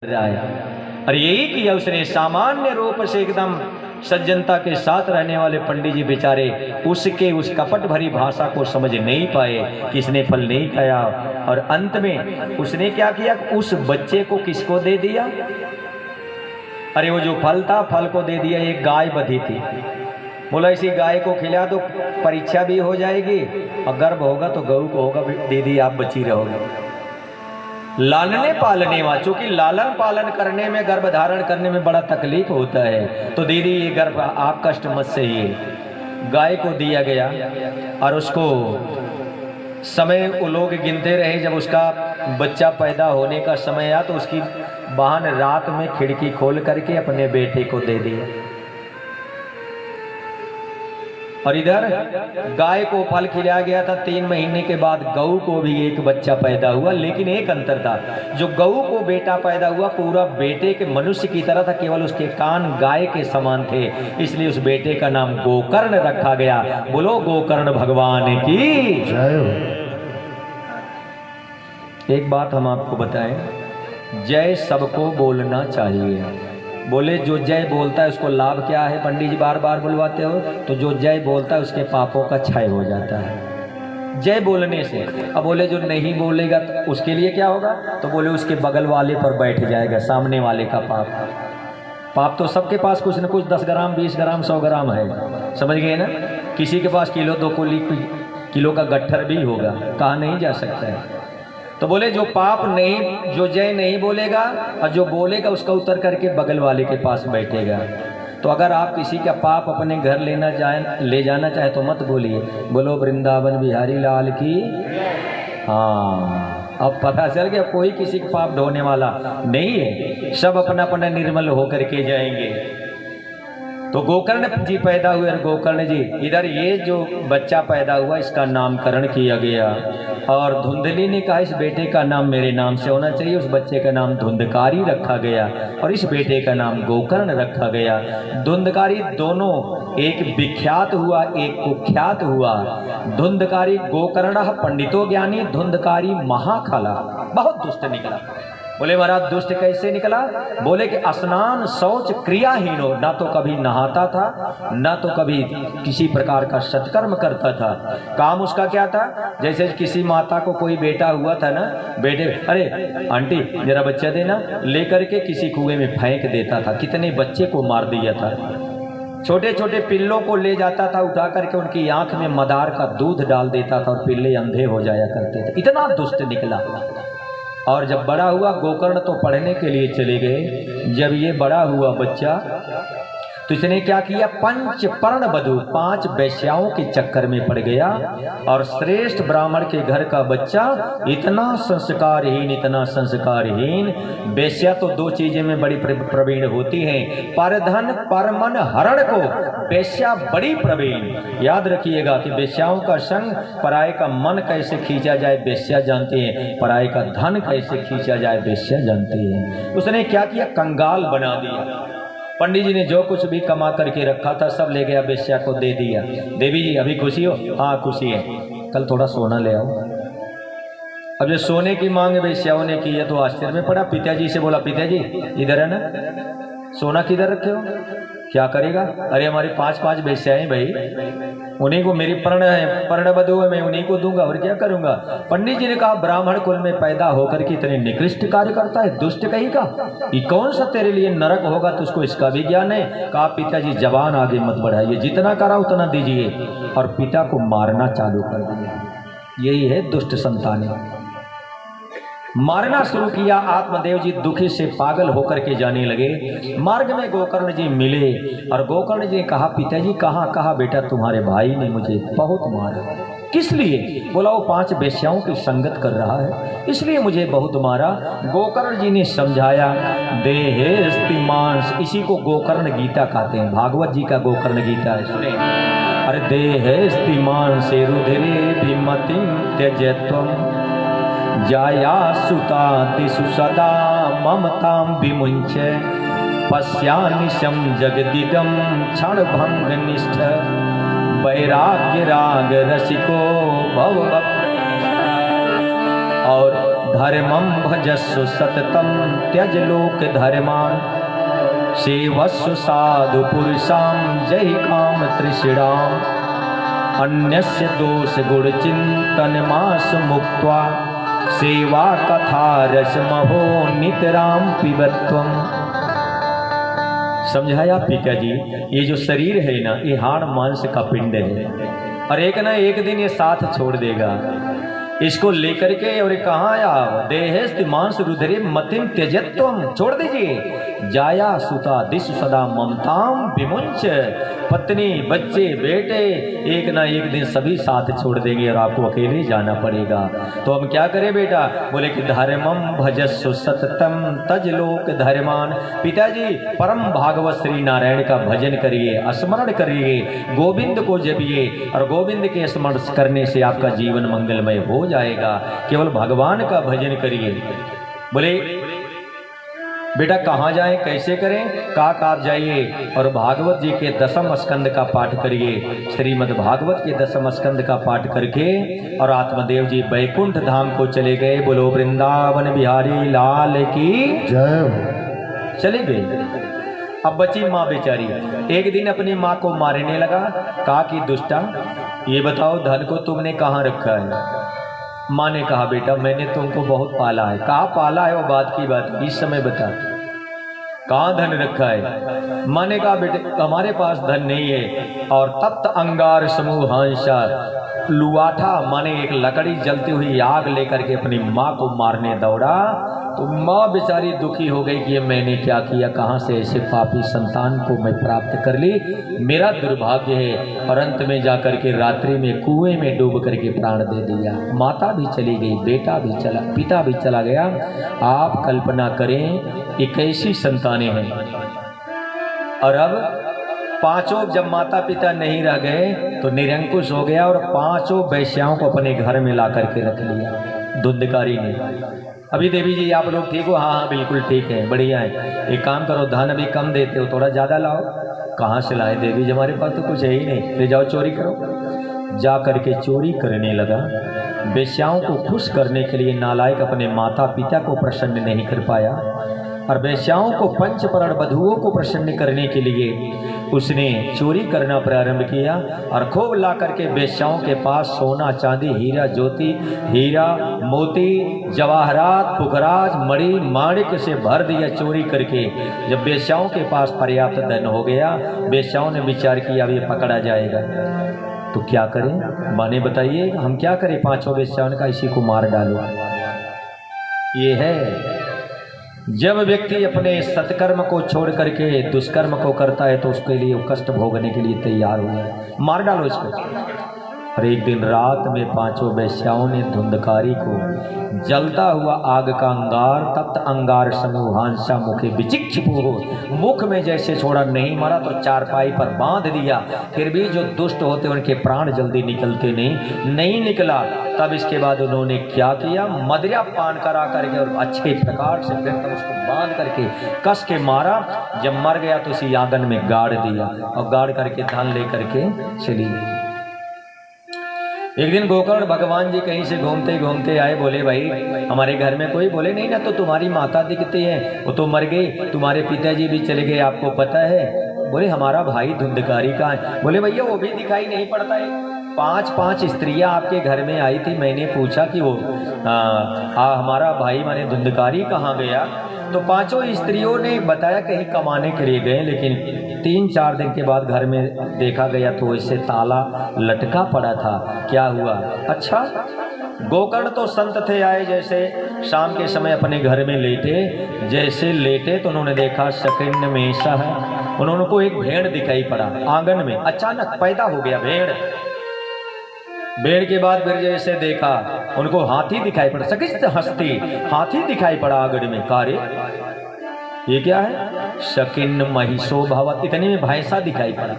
रहा है। और यही किया उसने, सामान्य रूप से एकदम सज्जनता के साथ रहने वाले पंडित जी बेचारे उसके उस कपट भरी भाषा को समझ नहीं पाए कि इसने फल नहीं खाया। और अंत में उसने क्या किया, उस बच्चे को किसको दे दिया? अरे वो जो फल था, फल को दे दिया एक गाय बधी थी। बोला इसी गाय को खिला दो, परीक्षा भी हो जाएगी और गर्भ होगा तो गऊ को होगा, दीदी आप बची रहोगे। लालने पालने वा, चूंकि लालन पालन करने में, गर्भ धारण करने में बड़ा तकलीफ होता है, तो दीदी ये गर्भ आप कष्ट मत सहिए। गाय को दिया गया और उसको समय वो लोग गिनते रहे। जब उसका बच्चा पैदा होने का समय आया तो उसकी बहन रात में खिड़की खोल करके अपने बेटे को दे दिया। और इधर गाय को फल खिलाया गया था। 3 महीने के बाद गऊ को भी एक बच्चा पैदा हुआ, लेकिन एक अंतर था, जो गऊ को बेटा पैदा हुआ पूरा बेटे के मनुष्य की तरह था, केवल उसके कान गाय के समान थे, इसलिए उस बेटे का नाम गोकर्ण रखा गया। बोलो गोकर्ण भगवान की जय। एक बात हम आपको बताएं, जय सबको बोलना चाहिए। बोले जो जय बोलता है उसको लाभ क्या है? पंडित जी बार बार बुलवाते हो तो जो जय बोलता है उसके पापों का क्षय हो जाता है जय बोलने से। अब बोले जो नहीं बोलेगा तो उसके लिए क्या होगा? तो बोले उसके बगल वाले पर बैठ जाएगा सामने वाले का पाप। पाप तो सबके पास कुछ न कुछ 10 ग्राम 20 ग्राम 100 ग्राम है, समझ गए ना? किसी के पास किलो 2 किलो का गट्ठर भी होगा, कहा नहीं जा सकता है। तो बोले जो पाप नहीं, जो जय नहीं बोलेगा और जो बोलेगा उसका उतर करके बगल वाले के पास बैठेगा। तो अगर आप किसी का पाप अपने घर ले जाना चाहे तो मत बोलिए, बोलो वृंदावन बिहारी लाल की। हाँ, अब पता चल गया कोई किसी का पाप ढोने वाला नहीं है, सब अपना अपना निर्मल होकर के जाएंगे। तो गोकर्ण जी पैदा हुए और गोकर्ण जी इधर ये जो बच्चा पैदा हुआ इसका नामकरण किया गया। और धुंधली ने कहा इस बेटे का नाम मेरे नाम से होना चाहिए। उस बच्चे का नाम धुंधकारी रखा गया और इस बेटे का नाम गोकर्ण रखा गया। धुंधकारी दोनों, एक विख्यात हुआ एक कुख्यात हुआ। धुंधकारी गोकर्ण पंडितो ज्ञानी, धुंधकारी महाखला, बहुत दुष्ट निकला। बोले महाराज दुष्ट कैसे निकला? बोले कि स्नान शौच क्रियाहीन हो, ना तो कभी नहाता था ना तो कभी किसी प्रकार का सत्कर्म करता था। काम उसका क्या था? जैसे किसी माता को कोई बेटा हुआ था ना, बेटे अरे आंटी जरा बच्चा देना, लेकर के किसी कुएं में फेंक देता था। कितने बच्चे को मार दिया था। छोटे छोटे पिल्लों को ले जाता था, उठा करके उनकी आंख में मदार का दूध डाल देता था और पिल्ले अंधे हो जाया करते थे। इतना दुष्ट निकला। और जब बड़ा हुआ, गोकर्ण तो पढ़ने के लिए चले गए। जब ये बड़ा हुआ बच्चा तो इसने क्या किया, 5 पर्ण वधू 5 वेश्याओं के चक्कर में पड़ गया। और श्रेष्ठ ब्राह्मण के घर का बच्चा इतना संस्कारहीन, इतना संस्कारहीन। वेश्या तो 2 चीजें में बड़ी प्रवीण होती हैं, परधन परमन हरण को वेश्या बड़ी प्रवीण। याद रखिएगा कि वेश्याओं का संग, पराये का मन कैसे खींचा जाए वेश्या जानती है, पराये का धन कैसे खींचा जाए वेश्या जानती है। उसने क्या किया, कंगाल बना दिया। पंडित जी ने जो कुछ भी कमा करके रखा था सब ले गया, वेश्या को दे दिया। देवी जी अभी खुशी हो? हाँ खुशी है, कल थोड़ा सोना ले आओ। अब जो सोने की मांग वेश्याओं ने की है तो आश्चर्य में पड़ा। पिताजी से बोला, पिताजी इधर है ना, सोना किधर रखे हो? क्या करेगा? अरे हमारी 5 वेश्याएं भाई, उन्हीं को मेरी पर्ण वधू है, मैं उन्हीं को दूंगा और क्या करूंगा। पंडित जी ने कहा ब्राह्मण कुल में पैदा होकर के इतने निकृष्ट कार्य करता है, दुष्ट कहीं का, ये कौन सा तेरे लिए नरक होगा, तुझको इसका भी ज्ञान है? कहा पिताजी जबान आगे मत बढ़ाइए, जितना करा उतना दीजिए। और पिता को मारना चालू कर दिया। यही है दुष्ट संतान, मारना शुरू किया। आत्मदेव जी दुखी से पागल होकर के जाने लगे। मार्ग में गोकर्ण जी मिले और गोकर्ण जी ने कहा पिताजी कहाँ? कहा बेटा तुम्हारे भाई ने मुझे बहुत मारा। किस लिए? बोला वो 5 वेश्याओं की संगत कर रहा है इसलिए मुझे बहुत मारा। गोकर्ण जी ने समझाया, देहेस्ति मांस, इसी को गोकर्ण गीता कहते हैं, भागवत जी का गोकर्ण गीता है, सुने। अरे देहेस्ति मांसे रुधिरे विमतिं त्यजत्वम् जाया सुतातिषु सदा ममतां विमुञ्च पश्यानिशं जगदिदं क्षणभङ्गनिष्ठ वैराग्य राग रसिको भव। और धर्मं भजस्व सततं त्यज लोक धर्मान सेवस्व साधु पुरुषां जय काम तृषिणाम अन्यस्य दोष गुण चिंतन मास मुक्त्वा सेवा कथा रसमहो नितराम पिबत्वम। समझाया पिता जी, ये जो शरीर है ना, ये हाड़ मांस का पिंड है और एक ना एक दिन ये साथ छोड़ देगा। इसको लेकर के और कहाँ आया, देहेस्ति मांस रुधिरे मतिम त्यजत्वम, छोड़ दीजिए। जाया सुता दिश सदा ममताम विमुंच, पत्नी बच्चे बेटे एक ना एक दिन सभी साथ छोड़ देंगे और आपको अकेले जाना पड़ेगा। तो हम क्या करें बेटा? बोले कि धर्मम भजस्व सततम तज लोक धर्मान। पिताजी परम भागवत श्री नारायण का भजन करिए, स्मरण करिए, गोविंद को जपिए और गोविंद के स्मरण करने से आपका जीवन मंगलमय हो जाएगा। केवल भगवान का भजन करिए। बोले बेटा कहाँ जाएं, कैसे करें? काक आप जाइए और भागवत जी के दसम स्कंद का पाठ करिए। श्रीमद् भागवत के दसम स्कंद का पाठ करके और आत्मदेव जी बैकुंठ धाम को चले गए। बोलो वृंदावन बिहारी लाल की जय। चले गए। अब बची माँ बेचारी। एक दिन अपनी माँ को मारने लगा। कहा कि दुष्टा, ये बताओ धन को तुमने कहाँ रखा है? माँ ने कहा बेटा मैंने तुमको बहुत पाला है। कहाँ पाला है वो बात की बात, इस समय बता, कहाँ धन रखा है? माँ ने कहा बेटे हमारे पास धन नहीं है। और तप्त अंगार समूह हंसा लुआठा, माने एक लकड़ी जलती हुई आग लेकर के अपनी माँ को मारने दौड़ा। तो माँ बेचारी दुखी हो गई कि ये मैंने क्या किया, कहाँ से ऐसे पापी संतान को मैं प्राप्त कर ली, मेरा दुर्भाग्य है। और अंत में जाकर के रात्रि में कुएं में डूब करके प्राण दे दिया। माता भी चली गई, बेटा भी चला, पिता भी चला गया। आप कल्पना करें 81 संतानें हैं और अब पांचों जब माता पिता नहीं रह गए तो निरंकुश हो गया और पांचों वैश्याओं को अपने घर में ला करके रख लिया धुंधकारी ने। अभी देवी जी आप लोग ठीक हो? हाँ हाँ बिल्कुल ठीक है, बढ़िया है। एक काम करो, धन अभी कम देते हो, थोड़ा ज़्यादा लाओ। कहाँ से लाए देवी जी, हमारे पास तो कुछ है ही नहीं। ले जाओ चोरी करो। जा करके चोरी करने लगा। वेश्याओं को खुश करने के लिए नालायक अपने माता पिता को प्रसन्न नहीं कर पाया और वेश्याओं को पंचपरण वधुओं को प्रसन्न करने के लिए उसने चोरी करना प्रारंभ किया और खूब ला करके वेश्याओं के पास सोना चांदी हीरा ज्योति हीरा मोती जवाहरात पुखराज मणि माणिक से भर दिया चोरी करके। जब वेश्याओं के पास पर्याप्त धन हो गया, वेश्याओं ने विचार किया अब ये पकड़ा जाएगा तो क्या करें? माने बताइए हम क्या करें? पांचों वेश्याओं का इसी को मार डालो। ये है जब व्यक्ति अपने सत्कर्म को छोड़ करके दुष्कर्म को करता है तो उसके लिए वो कष्ट भोगने के लिए तैयार हो जाए। मार डालो इसको। और एक दिन रात में पांचों वेश्याओं ने धुंधकारी को जलता हुआ आग का अंगार तप्त अंगार समूहांसा मुखे विचिक्षिपो, मुख में जैसे छोड़ा, नहीं मारा तो चारपाई पर बांध दिया। फिर भी जो दुष्ट होते उनके प्राण जल्दी निकलते नहीं निकला। तब इसके बाद उन्होंने क्या किया, मदिरा पान करा करके और अच्छे प्रकार से फिर तब उसको बांध करके कस के मारा। जब मर गया तो उसी आंगन में गाड़ दिया और गाड़ करके धन ले करके चली गई। एक दिन गोकर्ण भगवान जी कहीं से घूमते घूमते आए। बोले भाई हमारे घर में कोई? बोले नहीं ना, तो तुम्हारी माता दिखती है, वो तो मर गई, तुम्हारे पिताजी भी चले गए, आपको पता है। बोले हमारा भाई धुंधकारी कहाँ है? बोले भैया वो भी दिखाई नहीं पड़ता है। 5 स्त्रियां आपके घर में आई थी, मैंने पूछा कि वो हमारा भाई माने धुंधकारी कहाँ गया? तो पांचों स्त्रियों ने बताया कहीं कमाने के लिए गए, लेकिन 3-4 दिन के बाद घर में देखा गया तो इससे ताला लटका पड़ा था। क्या हुआ? अच्छा गोकर्ण तो संत थे आए, जैसे शाम के समय अपने घर में लेटे, जैसे लेटे तो उन्होंने देखा शकिन्न में ऐसा है। उन्होंने को एक भेड़ दिखाई पड़ा आंगन में, अचानक पैदा हो गया भेड़ के बाद फिर जैसे देखा उनको हाथी दिखाई पड़ा, सकित हस्ती हाथी दिखाई पड़ा आंगन में। कार्य ये क्या है? शकिन्न महिषो भवत, इतने में भैंसा दिखाई पड़ा।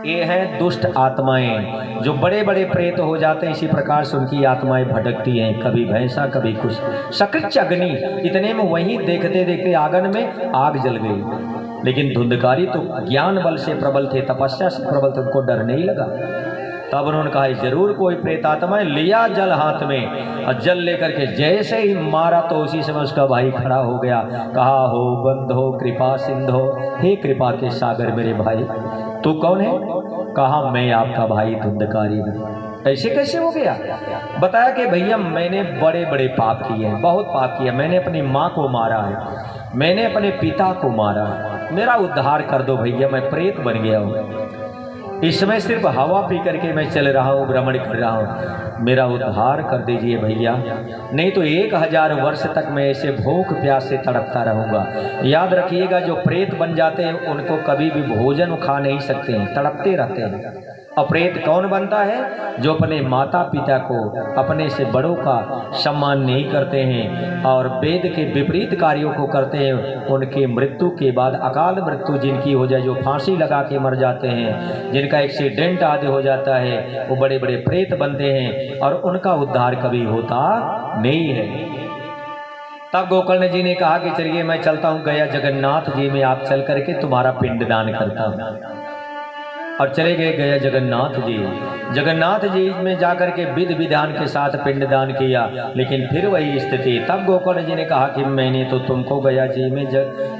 ये है दुष्ट आत्माएं जो बड़े बड़े प्रेत हो जाते हैं, इसी प्रकार से उनकी आत्माएं भटकती हैं, कभी भैंसा कभी कुछ। सकृच अग्नि, इतने में वहीं देखते देखते आंगन में आग जल गई। लेकिन धुंधकारी तो ज्ञान बल से प्रबल थे, तपस्या से प्रबल थे, उनको डर नहीं लगा। तब उन्होंने कहा जरूर कोई प्रेत आत्मा है। लिया जल हाथ में और जल लेकर के जैसे ही मारा तो उसी समय उसका भाई खड़ा हो गया। कहा हो बंधो कृपा सिंधो, हे कृपा के सागर मेरे भाई, तू कौन है? कहा मैं आपका भाई धुंधकारी हूँ। ऐसे कैसे हो गया? बताया कि भैया मैंने बड़े बड़े पाप किए हैं, बहुत पाप किया। मैंने अपनी माँ को मारा है, मैंने अपने पिता को मारा है, मेरा उद्धार कर दो भैया, मैं प्रेत बन गया हूँ। इस समय सिर्फ हवा पी करके मैं चल रहा हूँ, भ्रमण कर रहा हूँ, मेरा उद्धार कर दीजिए भैया, नहीं तो 1000 वर्ष तक मैं ऐसे भूख प्यास से तड़पता रहूँगा। याद रखिएगा जो प्रेत बन जाते हैं उनको कभी भी भोजन खा नहीं सकते हैं, तड़पते रहते हैं। अप्रेत कौन बनता है? जो अपने माता पिता को, अपने से बड़ों का सम्मान नहीं करते हैं और वेद के विपरीत कार्यों को करते हैं। उनके मृत्यु के बाद अकाल मृत्यु जिनकी हो जाए, जो फांसी लगा के मर जाते हैं, जिनका एक्सीडेंट आदि हो जाता है, वो बड़े बड़े प्रेत बनते हैं और उनका उद्धार कभी होता नहीं है। तब गोकर्ण जी ने कहा कि चलिए मैं चलता हूँ गया जगन्नाथ जी में, आप चल करके तुम्हारा पिंडदान करता हूँ। और चले गए गया जगन्नाथ जी। जगन्नाथ जी में जाकर के विधि विधान के साथ पिंडदान किया, लेकिन फिर वही स्थिति। तब गोकर्ण जी ने कहा कि मैंने तो तुमको गया जी में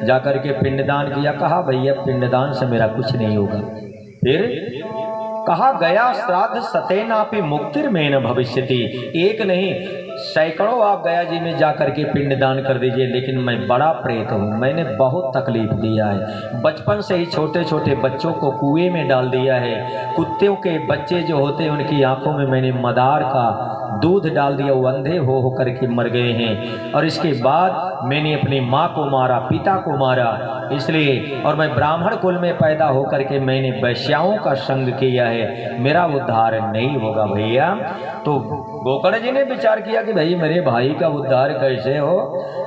जाकर के पिंडदान किया। कहा भैया पिंडदान से मेरा कुछ नहीं होगा। फिर कहा गया श्राद्ध सतेनापि मुक्तिर में न भविष्यति। एक नहीं सैकड़ों आप गया जी में जाकर के पिंडदान कर दीजिए, लेकिन मैं बड़ा प्रेत हूँ, मैंने बहुत तकलीफ दिया है। बचपन से ही छोटे छोटे बच्चों को कुएं में डाल दिया है। कुत्तों के बच्चे जो होते हैं उनकी आंखों में मैंने मदार का दूध डाल दिया, वो अंधे हो करके मर गए हैं। और इसके बाद मैंने अपनी माँ को मारा, पिता को मारा, इसलिए और मैं ब्राह्मण कुल में पैदा होकर के मैंने वैश्याओं का संग किया है, मेरा उद्धार नहीं होगा भैया। तो गोकर्ण जी ने विचार किया कि भाई मेरे भाई का उद्धार कैसे हो।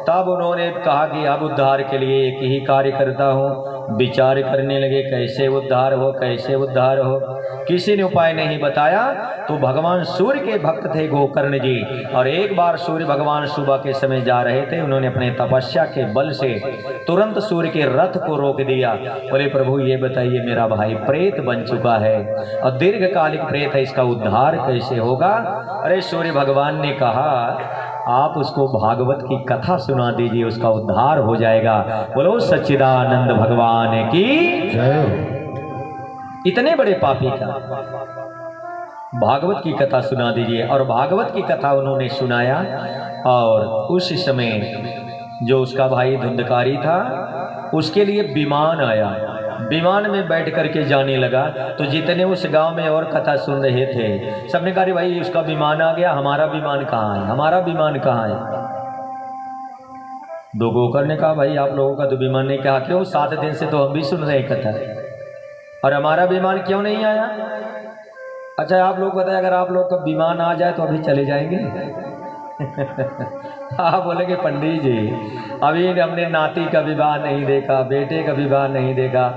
तब उन्होंने कहा कि अब उद्धार के लिए एक ही कार्य करता हूँ। विचार करने लगे कैसे उद्धार हो, कैसे उद्धार हो। किसी ने उपाय नहीं बताया। तो भगवान सूर्य के भक्त थे गोकर्ण जी, और एक बार सूर्य भगवान सुबह के समय जा रहे थे, उन्होंने अपने तपस्या के बल से तुरंत सूर्य के रथ को रोक दिया। बोले प्रभु ये बताइए मेरा भाई प्रेत बन चुका है और दीर्घकालिक प्रेत है, इसका उद्धार कैसे होगा? अरे सूर्य भगवान ने कहा आप उसको भागवत की कथा सुना दीजिए, उसका उद्धार हो जाएगा। बोलो सच्चिदानंद भगवान की जय। इतने बड़े पापी का भागवत की कथा सुना दीजिए। और भागवत की कथा उन्होंने सुनाया, और उस समय जो उसका भाई धुंधकारी था उसके लिए विमान आया। विमान में बैठ करके जाने लगा। तो जितने उस गांव में और कथा सुन रहे थे सबने कहा भाई उसका विमान आ गया, हमारा विमान कहाँ है, हमारा विमान कहाँ है। दो गोकर्ण ने कहा भाई आप लोगों का तो विमान नहीं। कहा क्यों? 7 दिन से तो हम भी सुन रहे कथा, और हमारा विमान क्यों नहीं आया? अच्छा आप लोग बताए, अगर आप लोग का विमान आ जाए तो अभी चले जाएंगे? आप बोलेंगे पंडित जी अभी हमने नाती का विवाह नहीं देखा, बेटे का विवाह नहीं देखा,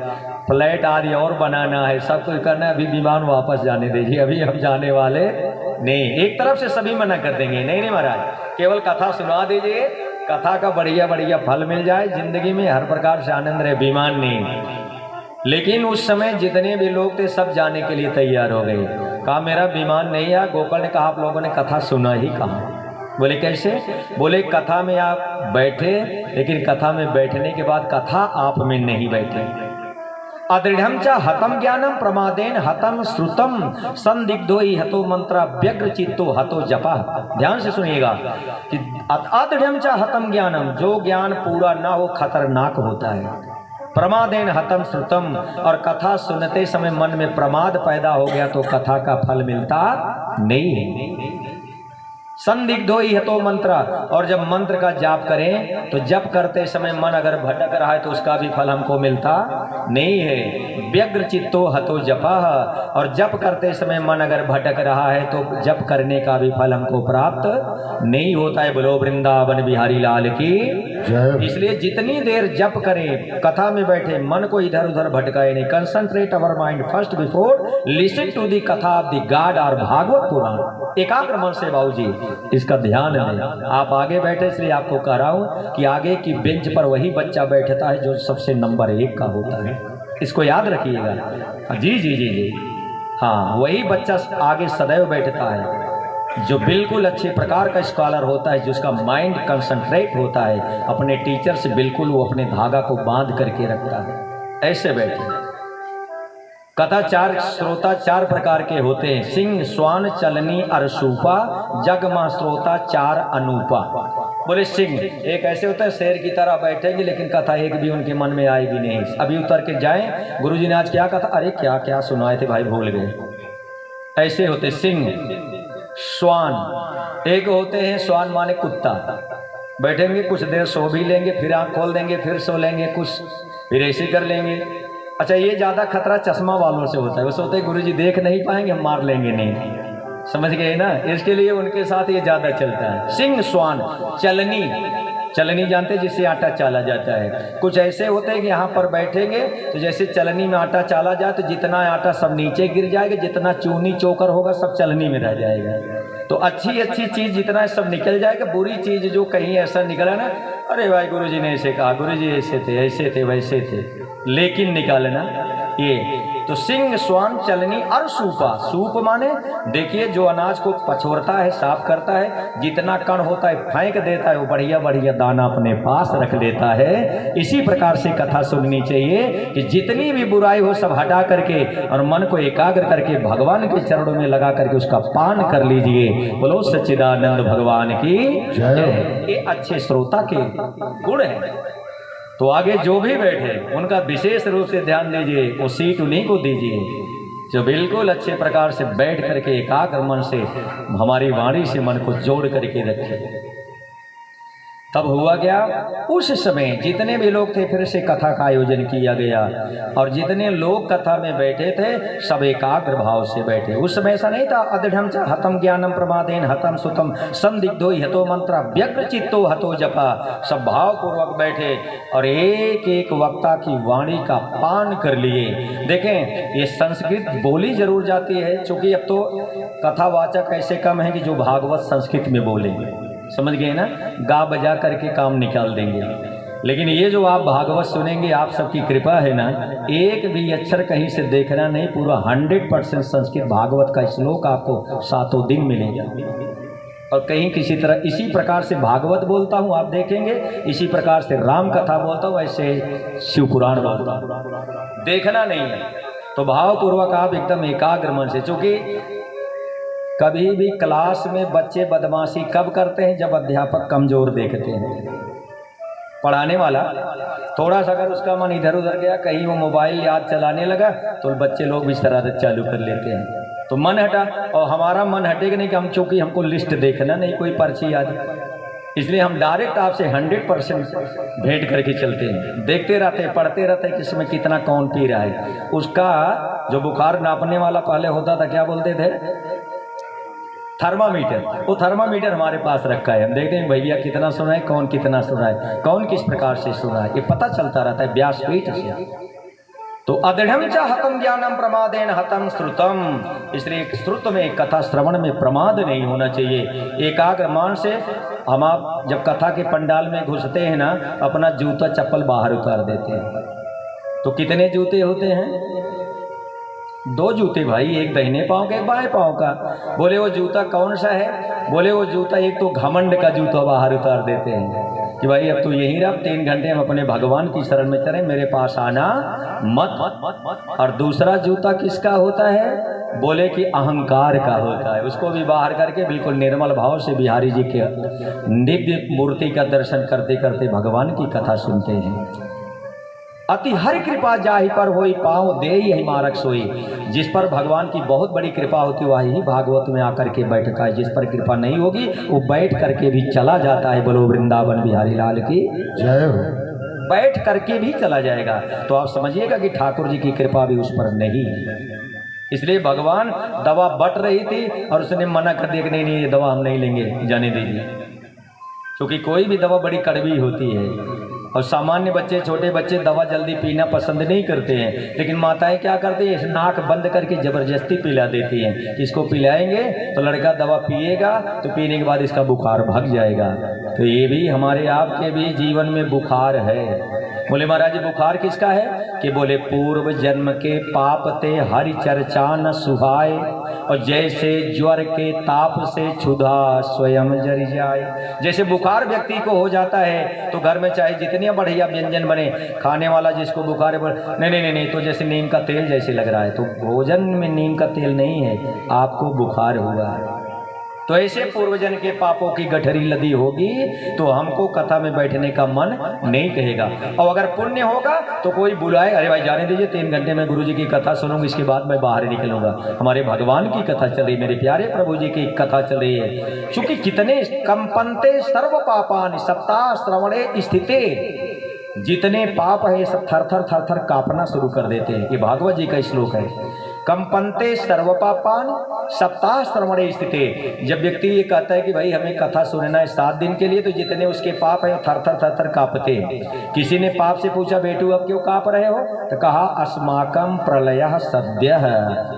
फ्लैट आदि और बनाना है, सब कुछ करना है, अभी विमान वापस जाने दीजिए, अभी हम जाने वाले नहीं। एक तरफ से सभी मना कर देंगे, नहीं नहीं महाराज, केवल कथा सुना दीजिए, कथा का बढ़िया बढ़िया फल मिल जाए, जिंदगी में हर प्रकार से आनंद रहे, विमान नहीं। लेकिन उस समय जितने भी लोग थे सब जाने के लिए तैयार हो गए। कहा मेरा विमान नहीं है। गोकर्ण ने कहा आप लोगों ने कथा सुना ही कहा? बोले कैसे? बोले कथा में आप बैठे, लेकिन कथा में बैठने के बाद कथा आप में नहीं बैठे। अदृढ़म च हतम ज्ञानम प्रमादेन हतम श्रुतम संदिग्धो ही हतो मंत्र व्यग्र चित्तो हतो जपा। ध्यान से सुनिएगा कि अदृढ़म च हतम ज्ञानम, जो ज्ञान पूरा ना हो खतरनाक होता है। प्रमादेन हतम श्रुतम, और कथा सुनते समय मन में प्रमाद पैदा हो गया तो कथा का फल मिलता नहीं है। संदिग्धो ही हतो मंत्र, और जब मंत्र का जाप करें तो जप करते समय मन अगर भटक रहा है तो उसका भी फल हमको मिलता नहीं है। व्यग्र चित्तो हतो जपा, और जप करते समय मन अगर भटक रहा है तो जप करने का भी फल हमको प्राप्त नहीं होता है। बोलो वृंदावन बिहारी लाल की जय। इसलिए जितनी देर जप करें, कथा में बैठे, मन को इधर उधर भटकाए नहीं। Concentrate our mind first before listen to the katha of the God और भागवत पुराण। एकाग्र मन से बाबू जी इसका ध्यान है। आप आगे बैठे इसलिए आपको कह रहा हूं कि आगे की बेंच पर वही बच्चा बैठता है जो सबसे नंबर 1 का होता है। इसको याद रखिएगा। जी जी जी जी हाँ, वही बच्चा आगे सदैव बैठता है जो बिल्कुल अच्छे प्रकार का स्कॉलर होता है, जिसका माइंड कंसंट्रेट होता है अपने टीचर से, बिल्कुल वो अपने धागा को बांध करके रखता है। ऐसे बैठे। कथा चार श्रोता चार प्रकार के होते हैं, सिंह, श्वान, चलनी, अरसूपा, जगमा श्रोता चार अनूपा। बोले सिंह एक ऐसे होता है शेर की तरह बैठेंगे, लेकिन कथा एक भी उनके मन में आएगी नहीं। अभी उतर के जाएं, गुरुजी ने आज क्या कथा, अरे क्या क्या सुनाए थे भाई, भूल गए। ऐसे होते सिंह। श्वान एक होते हैं, श्वान माने कुत्ता, बैठेंगे कुछ देर सो भी लेंगे, फिर आँख खोल देंगे, फिर सो लेंगे कुछ, फिर ऐसे कर लेंगे। अच्छा, ये ज़्यादा खतरा चश्मा वालों से होता है, वो सोचते हैं गुरुजी देख नहीं पाएंगे, हम मार लेंगे नहीं, समझ गए ना, इसके लिए उनके साथ ये ज़्यादा चलता है। सिंह, श्वान, चलनी, चलनी जानते जिससे आटा चाला जाता है। कुछ ऐसे होते हैं कि यहाँ पर बैठेंगे तो जैसे चलनी में आटा चाला जाए तो जितना आटा सब नीचे गिर जाएगा, जितना चूनी चोकर होगा सब चलनी में रह जाएगा। तो अच्छी अच्छी चीज़ जितना सब निकल जाएगा, बुरी चीज़ जो कहीं ऐसा निकला ना, अरे भाई गुरुजी ने ऐसे कहा, गुरुजी ऐसे थे वैसे थे, लेकिन निकालना ये। तो सिंह, श्वान, चलनी और सूपा। सूप माने देखिए जो अनाज को पछोरता है, साफ करता है, जितना कण होता है फेंक देता है, वो बढ़िया बढ़िया दाना अपने पास रख लेता है। इसी प्रकार से कथा सुननी चाहिए कि जितनी भी बुराई हो सब हटा करके और मन को एकाग्र करके भगवान के चरणों में लगा करके उसका पान कर लीजिए। बोलो सच्चिदानंद भगवान की जय। ये अच्छे श्रोता के गुण है। तो आगे जो भी बैठे उनका विशेष रूप से ध्यान दीजिए, वो सीट उन्हीं को दीजिए जो बिल्कुल अच्छे प्रकार से बैठ करके एकाग्र मन से हमारी वाणी से मन को जोड़ करके रखे। तब हुआ क्या, उस समय जितने भी लोग थे फिर से कथा का आयोजन किया गया और जितने लोग कथा में बैठे थे सब एकाग्र भाव से बैठे। उस समय ऐसा नहीं था अदृढ़ च हतम ज्ञानम प्रमादेन हतम सुतम संदिग्धो हतो मंत्र व्यग्र चित्तो हतो जपा। सब भाव पूर्वक बैठे और एक एक वक्ता की वाणी का पान कर लिए। देखें ये संस्कृत बोली जरूर जाती है, चूंकि अब तो कथावाचक ऐसे कम है कि जो भागवत संस्कृत में बोलेंगे, समझ गए ना, गा बजा करके काम निकाल देंगे। लेकिन ये जो आप भागवत सुनेंगे, आप सबकी कृपा है ना, एक भी अक्षर कहीं से देखना नहीं, पूरा 100% संस्कृत भागवत का श्लोक आपको 7 दिन मिलेगा। और कहीं किसी तरह इसी प्रकार से भागवत बोलता हूँ आप देखेंगे, इसी प्रकार से राम कथा बोलता हूँ, ऐसे शिव पुराण बोलता हूँ, देखना नहीं है। तो भावपूर्वक आप एकदम एकाग्र मन से, चूँकि कभी भी क्लास में बच्चे बदमाशी कब करते हैं, जब अध्यापक कमजोर देखते हैं। पढ़ाने वाला थोड़ा सा अगर उसका मन इधर उधर गया, कहीं वो मोबाइल याद चलाने लगा, तो बच्चे लोग भी शरारत चालू कर लेते हैं। तो मन हटा, और हमारा मन हटेगा नहीं कि हम, चूँकि हमको लिस्ट देखना नहीं, कोई पर्ची याद, इसलिए हम डायरेक्ट आपसे 100% भेंट करके चलते हैं, देखते रहते हैं, पढ़ते रहते हैं कि इसमें कितना कौन पी रहा है। उसका जो बुखार नापने वाला पहले होता था, क्या बोलते थे, थर्मामीटर, वो थर्मामीटर हमारे पास रखा है। हम देखते हैं भैया कितना सुन रहा है, कौन कितना सुन रहा है, कौन किस प्रकार से सुन रहा है, ये पता चलता रहता है व्यासपीठ से। तो अदृढ़ च हतम ज्ञानम प्रमादेन हतम श्रुतम, इसलिए श्रुत में, कथा श्रवण में प्रमाद नहीं होना चाहिए। एकाग्र मान से हम आप जब कथा के पंडाल में घुसते हैं ना, अपना जूता चप्पल बाहर उतार देते हैं। तो कितने जूते होते हैं, 2 जूते भाई, एक दाहिने पाँव का एक बाएं पाँव का। बोले वो जूता कौन सा है, बोले वो जूता एक तो घमंड का जूता बाहर उतार देते हैं कि भाई अब तो यहीं रह, 3 घंटे हम अपने भगवान की शरण में चले, मेरे पास आना मत। और दूसरा जूता किसका होता है, बोले कि अहंकार का होता है, उसको भी बाहर करके बिल्कुल निर्मल भाव से बिहारी जी के दिव्य मूर्ति का दर्शन करते करते भगवान की कथा सुनते हैं। अति हरि कृपा जाहि पर होई पाँव दे यही मारक सोई। जिस पर भगवान की बहुत बड़ी कृपा होती वही भागवत में आकर के बैठता है, जिस पर कृपा नहीं होगी वो बैठ करके भी चला जाता है। बोलो वृंदावन बिहारी लाल की जय हो। बैठ करके भी चला जाएगा, तो आप समझिएगा कि ठाकुर जी की कृपा भी उस पर नहीं है। इसलिए भगवान दवा बट रही थी और उसने मना कर दिया कि नहीं ये दवा हम नहीं लेंगे, जाने दीजिए, क्योंकि कोई भी दवा बड़ी कड़वी होती है। और सामान्य बच्चे, छोटे बच्चे दवा जल्दी पीना पसंद नहीं करते हैं, लेकिन माताएं क्या करती हैं, नाक बंद करके ज़बरदस्ती पिला देती हैं। इसको पिलाएंगे तो लड़का दवा पिएगा, तो पीने के बाद इसका बुखार भाग जाएगा। तो ये भी हमारे आपके भी जीवन में बुखार है। बोले महाराज बुखार किसका है कि बोले पूर्व जन्म के पाप ते हरि चर्चा न सुहाए, और जैसे ज्वर के ताप से क्षुधा स्वयं जर जाए। जैसे बुखार व्यक्ति को हो जाता है तो घर में चाहे जितने बढ़िया व्यंजन बने, खाने वाला जिसको बुखार है नहीं नहीं नहीं, तो जैसे नीम का तेल जैसे लग रहा है, तो भोजन में नीम का तेल नहीं है, आपको बुखार हुआ है। तो ऐसे पूर्वजन के पापों की गठरी लदी होगी तो हमको कथा में बैठने का मन नहीं कहेगा। और अगर पुण्य होगा तो कोई बुलाए, अरे भाई जाने दीजिए 3 घंटे में गुरु जी की कथा सुनूंगा, इसके बाद मैं बाहर निकलूंगा। हमारे भगवान की कथा चल रही, मेरे प्यारे प्रभु जी की कथा चल रही है। क्योंकि कितने कंपनते सर्व पापान सप्ताह श्रवणे स्थिते, जितने पाप है सब थर थर थर थर कांपना शुरू कर देते हैं। ये भागवत जी का श्लोक है। कंपनते सर्व पापान सप्ताह श्रवणे स्थिते। जब व्यक्ति ये कहता है कि भाई हमें कथा सुनना है 7 दिन के लिए, तो जितने उसके पाप है थर थर थर थर कांपते हैं। किसी ने पाप से पूछा बेटू अब क्यों कांप रहे हो, तो कहा अस्माकम प्रलय सद्यः,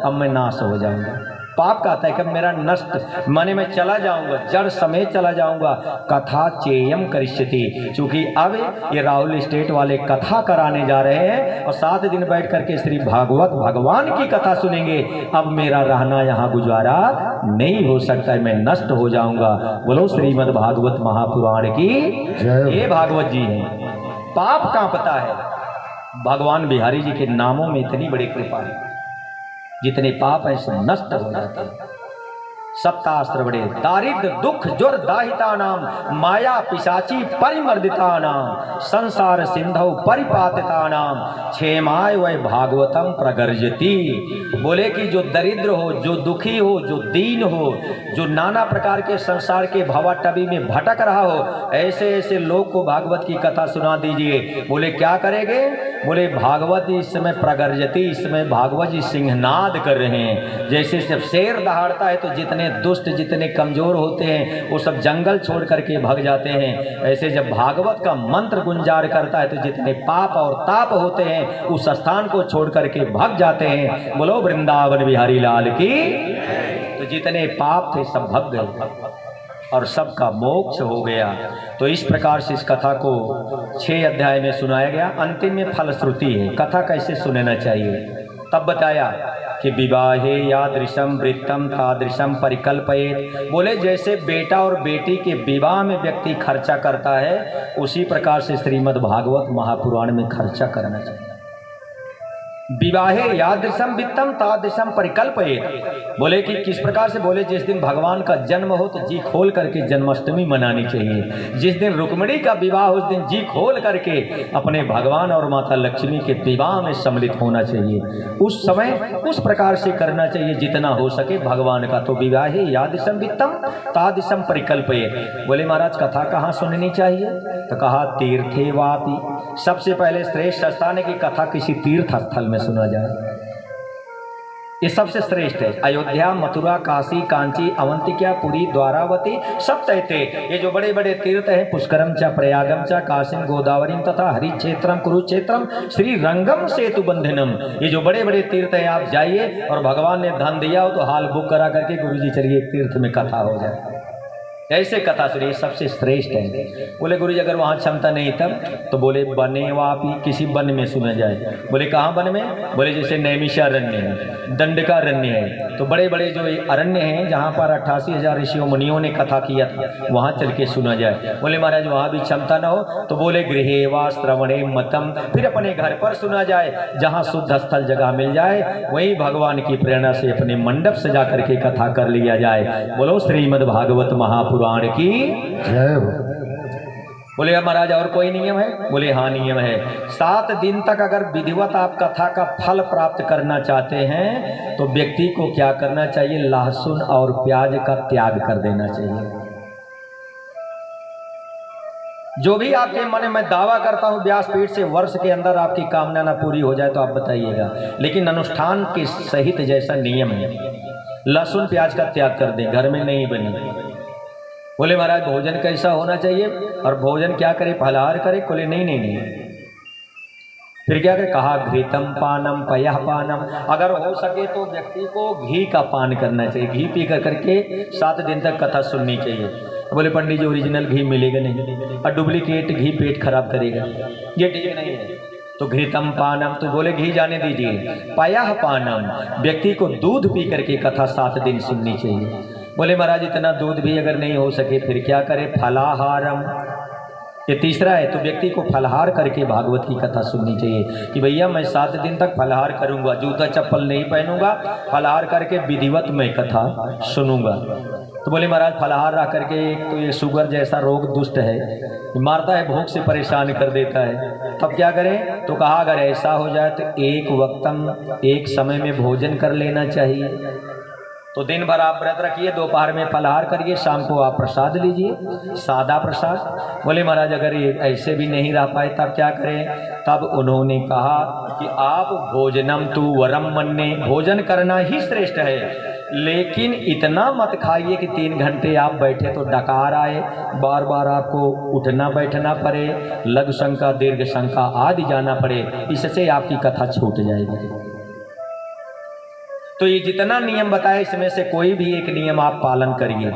अब मैं नाश हो जाऊंगा। पाप कहता है कि मेरा नष्ट माने मैं चला जाऊंगा, जड़ समेत चला जाऊंगा। कथा चेयम करिष्यति, क्योंकि अब ये राहुल स्टेट वाले कथा कराने जा रहे हैं और 7 दिन बैठ करके श्री भागवत भगवान की कथा सुनेंगे। अब मेरा रहना यहाँ गुजारा नहीं हो सकता है, मैं नष्ट हो जाऊंगा। बोलो श्रीमद् भागवत महापुराण की ये भागवत जी है। पाप कांपता है, भगवान बिहारी जी के नामों में इतनी बड़ी कृपा है, जितने पाप हैं सब नष्ट हो जाते हैं। सप्तास्त्र बड़े दारिद्र दुख जोर दाहिता नाम, माया पिशाची परिमर्दिता नाम, संसार सिंधु परिपातिता नाम, क्षेमाय वै भागवतम प्रगर्जति। बोले कि जो दरिद्र हो, जो दुखी हो, जो दीन हो, जो नाना प्रकार के संसार के भवाटवी में भटक रहा हो, ऐसे ऐसे लोग को भागवत की कथा सुना दीजिए। बोले क्या करेंगे, बोले भागवत इस समय प्रगर्जति, इस समय भागवत जी सिंहनाद कर रहे हैं। जैसे जब शेर दहाड़ता है तो जितने दुष्ट जितने कमजोर होते हैं वो सब जंगल छोड़ करके भाग जाते हैं, ऐसे जब भागवत का मंत्र गुंजार करता है तो जितने पाप और ताप होते हैं उस स्थान को छोड़ करके भाग जाते हैं। बोलो वृंदावन बिहारी लाल की। तो जितने पाप थे सब भाग गए और सबका मोक्ष हो गया। तो इस प्रकार से इस कथा को 6 अध्याय में सुनाया गया। अंतिम में फलश्रुति है, कथा कैसे सुनना चाहिए। तब बताया कि विवाहे यादृशम वृत्तम तादृशम परिकल्पयेत। बोले जैसे बेटा और बेटी के विवाह में व्यक्ति खर्चा करता है, उसी प्रकार से श्रीमद् भागवत महापुराण में खर्चा करना चाहिए। विवाहे यादृशम वित्तम तादृशम परिकल्पयेत। बोले कि किस प्रकार से, बोले जिस दिन भगवान का जन्म हो तो जी खोल करके जन्माष्टमी मनानी चाहिए। जिस दिन रुक्मिणी का विवाह हो उस दिन जी खोल करके अपने भगवान और माता लक्ष्मी के विवाह में सम्मिलित होना चाहिए। उस समय उस प्रकार से करना चाहिए जितना हो सके भगवान का। तो विवाहे यादृशम वित्तम तादृशम परिकल्पयेत। बोले महाराज कथा कहाँ सुननी चाहिए, तो कहा तीर्थे वापि। सबसे पहले श्रेष्ठ स्थान है कि कथा किसी तीर्थ स्थल में सुना जाए, ये सबसे श्रेष्ठ है। अयोध्या, मथुरा, काशी, कांची, अवंतिका, पुरी, द्वारावती सब तैते। ये जो बड़े बड़े तीर्थ हैं, पुष्करम च प्रयागम च काशीम गोदावरी तथा हरिक्षेत्रम कुरुक्षेत्रम श्री रंगम सेतु बंधनम, ये जो बड़े बड़े तीर्थ हैं आप जाइए। और भगवान ने धन दिया हो तो हाल बुक करा करके गुरुजी चलिए तीर्थ में कथा हो जाए, ऐसे कथा सुनिए, सबसे श्रेष्ठ है। बोले गुरुजी अगर वहाँ क्षमता नहीं तब, तो बोले बने वापी, किसी वन में सुना जाए। बोले कहाँ वन में, बोले जैसे नैमिषारण्य है, दंडकारण्य है, तो बड़े बड़े जो अरण्य हैं जहाँ पर 88,000 ऋषियों मुनियों ने कथा किया था, वहाँ चल के सुना जाए। बोले महाराज वहाँ भी क्षमता न हो, तो बोले गृहे वा श्रवणे मतम, फिर अपने घर पर सुना जाए। जहाँ शुद्ध स्थल जगह मिल जाए वहीं भगवान की प्रेरणा से अपने मंडप सजा करके कथा कर लिया जाए। बोलो श्रीमद् भागवत महापुराण की जय हो। बोले महाराज और कोई नियम है, बोले हाँ नियम है। 7 दिन तक अगर विधिवत आप कथा का फल प्राप्त करना चाहते हैं तो व्यक्ति को क्या करना चाहिए, लहसुन और प्याज का त्याग कर देना चाहिए। जो भी आपके मन में, मैं दावा करता हूं व्यासपीठ से, वर्ष के अंदर आपकी कामना ना पूरी हो जाए तो आप बताइएगा, लेकिन अनुष्ठान के सहित जैसा नियम है, लहसुन प्याज का त्याग कर दें, घर में नहीं बनी। बोले महाराज भोजन कैसा होना चाहिए और भोजन क्या करे, फलाहार करे? बोले नहीं नहीं नहीं। फिर क्या करे? कहा घृतम पानम पयः पानम, अगर हो सके तो व्यक्ति को घी का पान करना चाहिए, घी पी कर करके 7 दिन तक कथा सुननी चाहिए। बोले पंडित जी ओरिजिनल घी मिलेगा नहीं और डुप्लीकेट घी पेट खराब करेगा, ये ठीक नहीं है। तो घृतम पानम, तो बोले घी जाने दीजिए। पयः पानम, व्यक्ति को दूध पी करके कथा 7 दिन सुननी चाहिए। बोले महाराज इतना दूध भी अगर नहीं हो सके फिर क्या करे? फलाहारम, ये तीसरा है। तो व्यक्ति को फलाहार करके भागवत की कथा सुननी चाहिए कि भैया मैं 7 दिन तक फलाहार करूंगा, जूता चप्पल नहीं पहनूंगा, फलाहार करके विधिवत मैं कथा सुनूंगा। तो बोले महाराज फलाहार रह करके एक तो ये शुगर जैसा रोग दुष्ट है, मारता है, भूख से परेशान कर देता है, तब क्या करें? तो कहा अगर ऐसा हो जाए तो एक वक्तम, एक समय में भोजन कर लेना चाहिए। तो दिन भर आप व्रत रखिए, दोपहर में फलाहार करिए, शाम को आप प्रसाद लीजिए, सादा प्रसाद। बोले महाराज अगर ये ऐसे भी नहीं रह पाए तब क्या करें? तब उन्होंने कहा कि आप भोजनम तु वरम मन्ये, भोजन करना ही श्रेष्ठ है, लेकिन इतना मत खाइए कि 3 घंटे आप बैठे तो डकार आए, बार बार आपको उठना बैठना पड़े, लघु शंका दीर्घ शंका आदि जाना पड़े, इससे आपकी कथा छूट जाएगी। तो ये जितना नियम बताए इसमें से कोई भी एक नियम आप पालन करिए।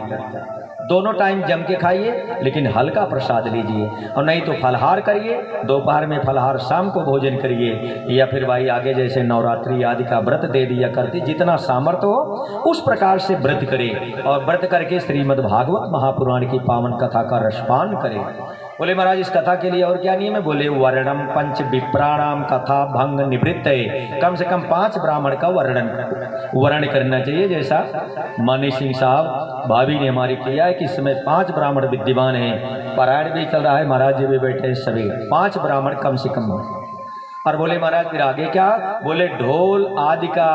दोनों टाइम जम के खाइए, लेकिन हल्का प्रसाद लीजिए, और नहीं तो फलाहार करिए, दोपहर में फलाहार, शाम को भोजन करिए, या फिर भाई आगे जैसे नवरात्रि आदि का व्रत दे दिया करती, जितना सामर्थ्य हो उस प्रकार से व्रत करे, और व्रत करके श्रीमद् भागवत महापुराण की पावन कथा का रसपान करे। बोले महाराज इस कथा के लिए और क्या नियम है? बोले वर्णम पंच विप्राणाम कथा भंग निवृत्त, कम से कम 5 ब्राह्मण का वर्ण करना चाहिए। जैसा मानी सिंह साहब भाभी ने हमारी किया है कि इस समय 5 ब्राह्मण विद्यमान हैं, पारायण भी चल रहा है, महाराज जी भी बैठे, सभी 5 ब्राह्मण कम से कम हो। और बोले महाराज फिर आगे क्या? बोले ढोल आदि का,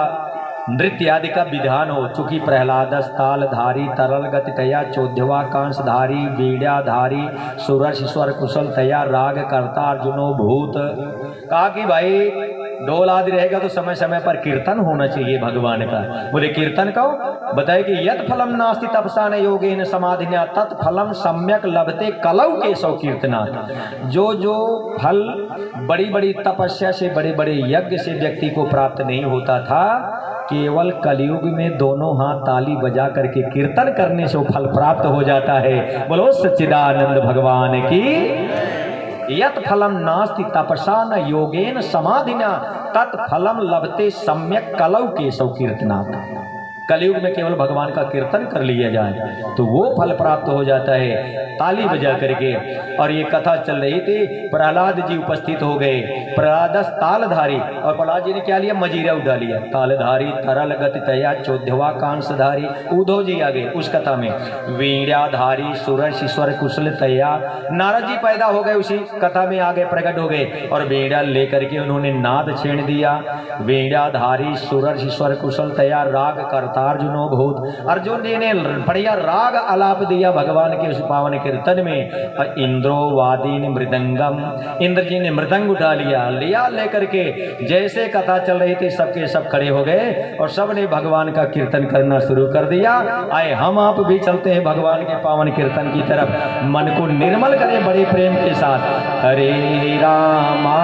नृत्य आदि का विधान हो, चूंकि प्रहलादस तालधारी तरल गति तया चौध्यवा कांसधारी वीणाधारी सुरस स्वर कुशल तया राग कर्ता अर्जुनो भूत। कहा कि भाई ढोल आदि रहेगा तो समय समय पर कीर्तन होना चाहिए भगवान का। बोले कीर्तन का बताए कि यत फलम नास्ति तपसा न योगेन समाधिना तत् फलम सम्यक लभते कलौ केशव कीर्तना। जो जो फल बड़ी बड़ी तपस्या से, बड़े बड़े यज्ञ से व्यक्ति को प्राप्त नहीं होता था, केवल कलयुग में दोनों हाथ ताली बजा करके कीर्तन करने से वो फल प्राप्त हो जाता है। बोलो सच्चिदानंद भगवान की। यत फलम नास्ति तपसा न योगेन समाधिना तत् फलम लभते सम्यक कलौ केशव कीर्तनात्। कलयुग में केवल भगवान का कीर्तन कर लिया जाए तो वो फल प्राप्त हो जाता है, ताली बजा करके। और ये कथा चल रही थी, प्रहलाद जी उपस्थित हो गए, प्रहलादस तालधारी, और प्रहलाद जी ने क्या लिया? मजीरा उठा लिया। तालधारी तरल गति तया चौध्यवा कांसधारी, उद्धव जी आ गए उस कथा में। वीणाधारी सुरस ईश्वर कुशल तया, नारद जी पैदा हो गए उसी कथा में, आगे प्रकट हो गए और वीणा लेकर के उन्होंने नाद छेड़ दिया। वीणाधारी सुरस ईश्वर कुशल तया राग कर अर्जुनो भूत, अर्जुन जी ने बढ़िया राग आलाप दिया भगवान के उस पावन कीर्तन में। इंद्रो वादी ने मृदंगम, इंद्र जी ने मृदंग उठा लिया लेकर के जैसे कथा चल रही थी सबके सब खड़े हो गए और सब ने भगवान का कीर्तन करना शुरू कर दिया। आए हम आप भी चलते हैं भगवान के पावन कीर्तन की तरफ, मन को निर्मल करें बड़े प्रेम के साथ। हरे रामा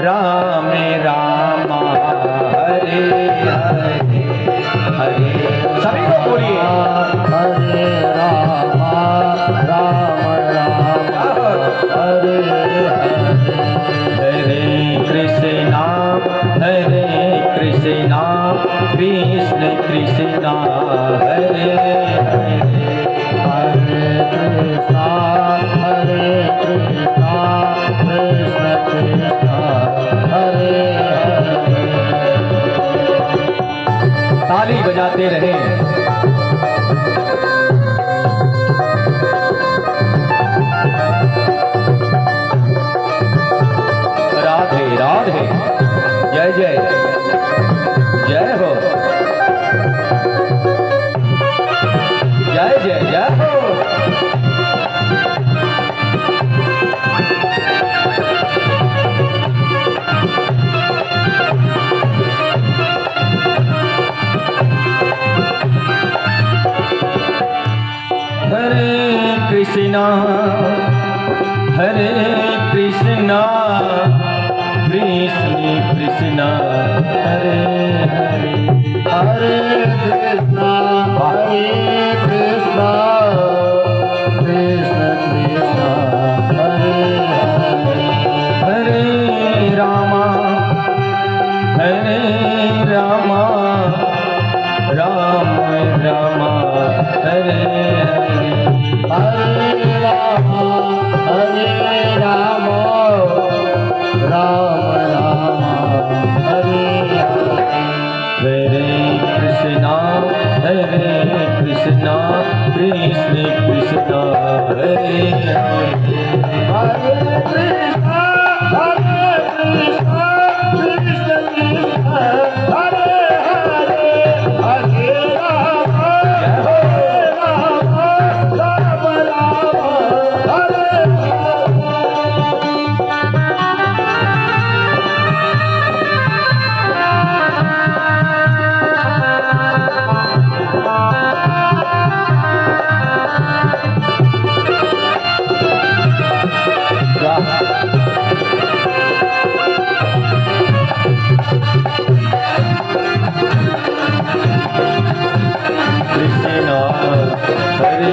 राम रामा हरे हरे हरे, सभी को बोलिए हरे रामा राम राम हरे हरे, कृष्णा कृष्ण कृष्णा हरे हरे, हरे कृष्णा कृष्णा हरे कृष्णा कृष्ण कृष्णा हरे हरे हरे कृष्णा कृष्ण कृष्ण हरे हरे हरे रामा राम राम हरे हरे हरे राम राम राम हरे हरे कृष्णा कृष्ण कृष्ण हरे हरे हरे कृष्णा कृष्ण कृष्ण हरे हरे हरे राम राम हरे कृष्ण हरे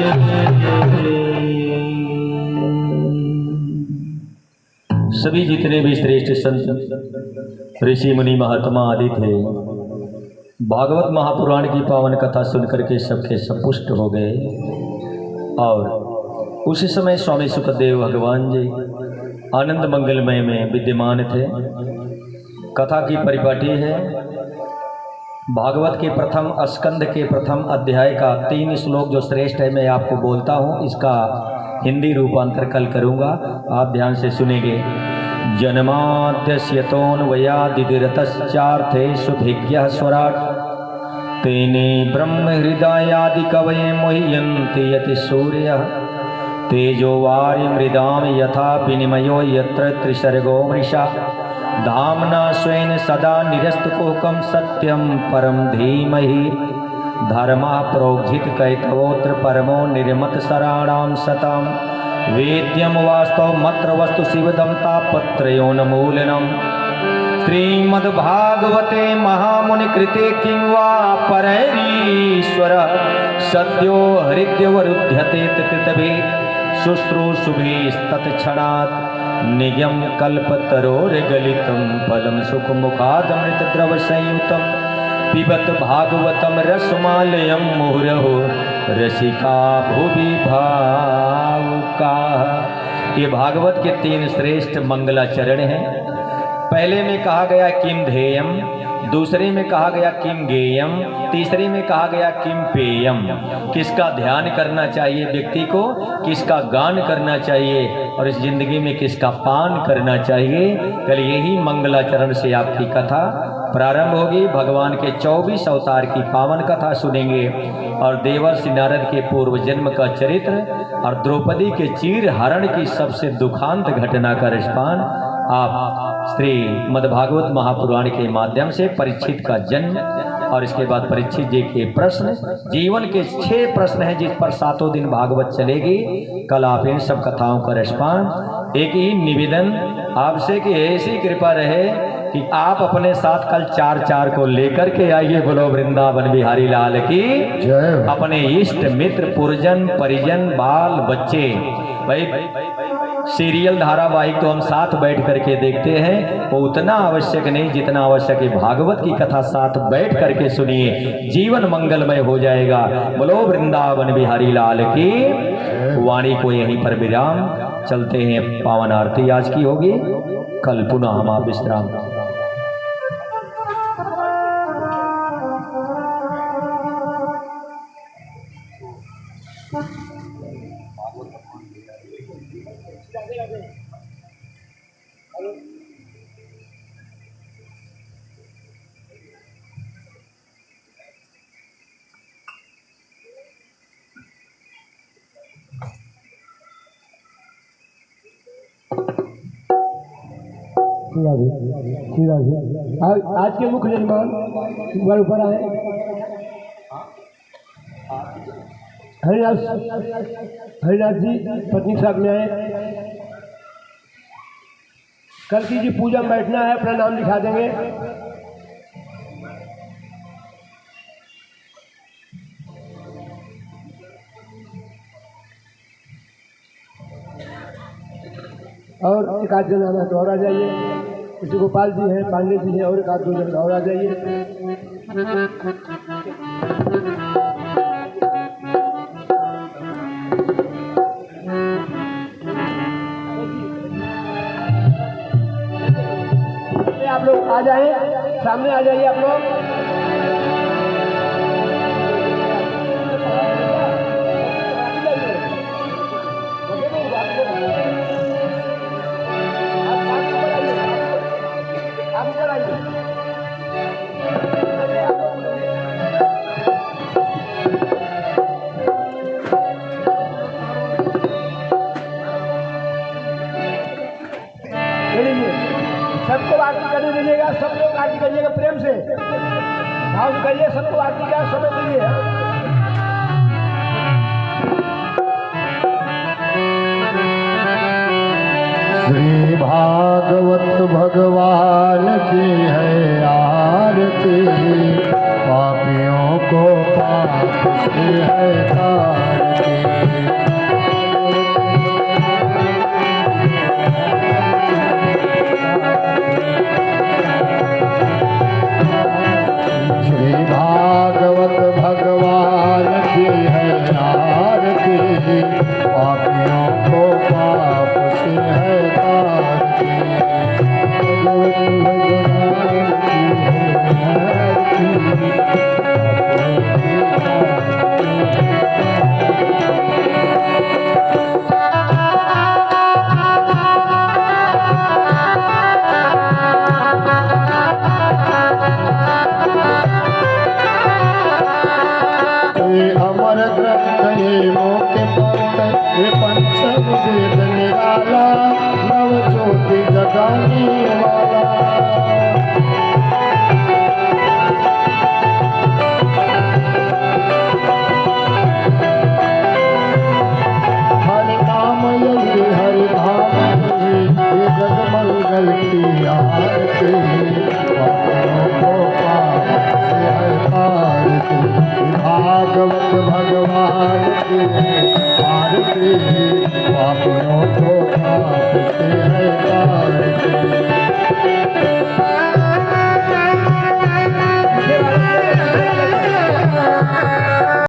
सभी जितने भी श्रेष्ठ संत ऋषि मुनि महात्मा आदि थे, भागवत महापुराण की पावन कथा सुनकर के सबके सब पुष्ट हो गए। और उसी समय स्वामी सुखदेव भगवान जी आनंद मंगलमय में विद्यमान थे। कथा की परिपाटी है भागवत के प्रथम स्कंद के प्रथम अध्याय का 3 श्लोक जो श्रेष्ठ है मैं आपको बोलता हूँ, इसका हिंदी रूपांतर कल करूँगा, आप ध्यान से सुनेंगे। जन्माद्यस्यतोऽन्वयादितिरतश्चार्थेषु भिज्ञः स्वराट् तेने ब्रह्म हृदयादि कवये मुह्यन्ति यति सूर्यः तेजो वारि मृदाम यथा विनिमयो यत्र त्रिसर्गो मृषा धाम्ना स्वेन सदा निरस्तकुहकं सत्यं परं धीमहि धर्मः प्रोज्झित कैतवोऽत्र परमो निर्मतसराणां सतां वेद्यं वास्तवमत्र वस्तु शिवदं तापत्रयोन्मूलनम् श्रीमद्भागवते महामुनिकृते किं वा परैरीश्वरः सद्यो हृद्यवरुध्यते कृतभे शुश्रूषुभिस्तत्क्षणात् नियम कल्पतरोर्गलितं फलं सुखमुखादमृतद्रवसंयुतं पिबत भागवतं रसमालयं मुहुरहो रसिका भुवि भावुकाः। ये भागवत के 3 श्रेष्ठ मंगलाचरण हैं। पहले में कहा गया किम ध्येयम, दूसरे में कहा गया किम गेयम, तीसरे में कहा गया किम पेयम। किसका ध्यान करना चाहिए व्यक्ति को, किसका गान करना चाहिए और इस जिंदगी में किसका पान करना चाहिए। कल यही मंगलाचरण से आपकी कथा प्रारंभ होगी। भगवान के 24 अवतार की पावन कथा सुनेंगे और देवर्षि नारद के पूर्व जन्म का चरित्र और द्रौपदी के चीर हरण की सबसे दुखांत घटना का रिस्पान आप श्री मद्भागवत महापुराण के माध्यम से परीक्षित का जन्म और इसके बाद परीक्षित जी के प्रश्न, जीवन के 6 प्रश्न हैं जिस पर 7 दिन भागवत चलेगी। कल आप इन सब कथाओं का रिस्पान। एक ही निवेदन आपसे कि ऐसी कृपा रहे कि आप अपने साथ कल 4 को लेकर के आइए। बोलो वृंदावन बिहारी लाल की जय। अपने इष्ट मित्र पुरजन परिजन बाल बच्चे। भाई सीरियल धारावाहिक तो हम साथ बैठ करके देखते हैं, वो उतना आवश्यक नहीं जितना आवश्यक है भागवत की कथा साथ बैठ करके सुनिए, जीवन मंगलमय हो जाएगा। बोलो वृंदावन बिहारी लाल की वाणी को यहीं पर विराम। चलते हैं, पावन आरती आज की होगी, कल पुनः हम आप विश्राम। आज के मुख्य निर्माण ऊपर आए। हरिनाथ जी पत्नी साहब में आए। कल की जी पूजा में बैठना है, अपना नाम लिखा देंगे। और एक आध जन आना तो और आ जाइए। जैसे गोपाल जी हैं, पांडे जी हैं, और एक आध दो जन और आ जाइए। आप लोग आ जाए, सामने आ जाइए आप लोग। सबको आरती करने दीजिएगा, सब लोग आरती करिएगा प्रेम से, भाव से करिए, सबको आरती का समय दीजिए। श्री भागवत भगवान की है आरती, पापियों को पाप से है तारती। भागवत भगवान की है आरती, पापियों को पाप से है तारती। अमर ग्रंथ ये मोके पंथ, ये पंचम वेद निराला, नव ज्योति जगाने वाला। हरि नाम यही हरि धाम यही, ये जग मंगल की आरती, पापियों को पाप से है तारती। भागवत भगवान की आरती, पापियों को पाप से है तारती।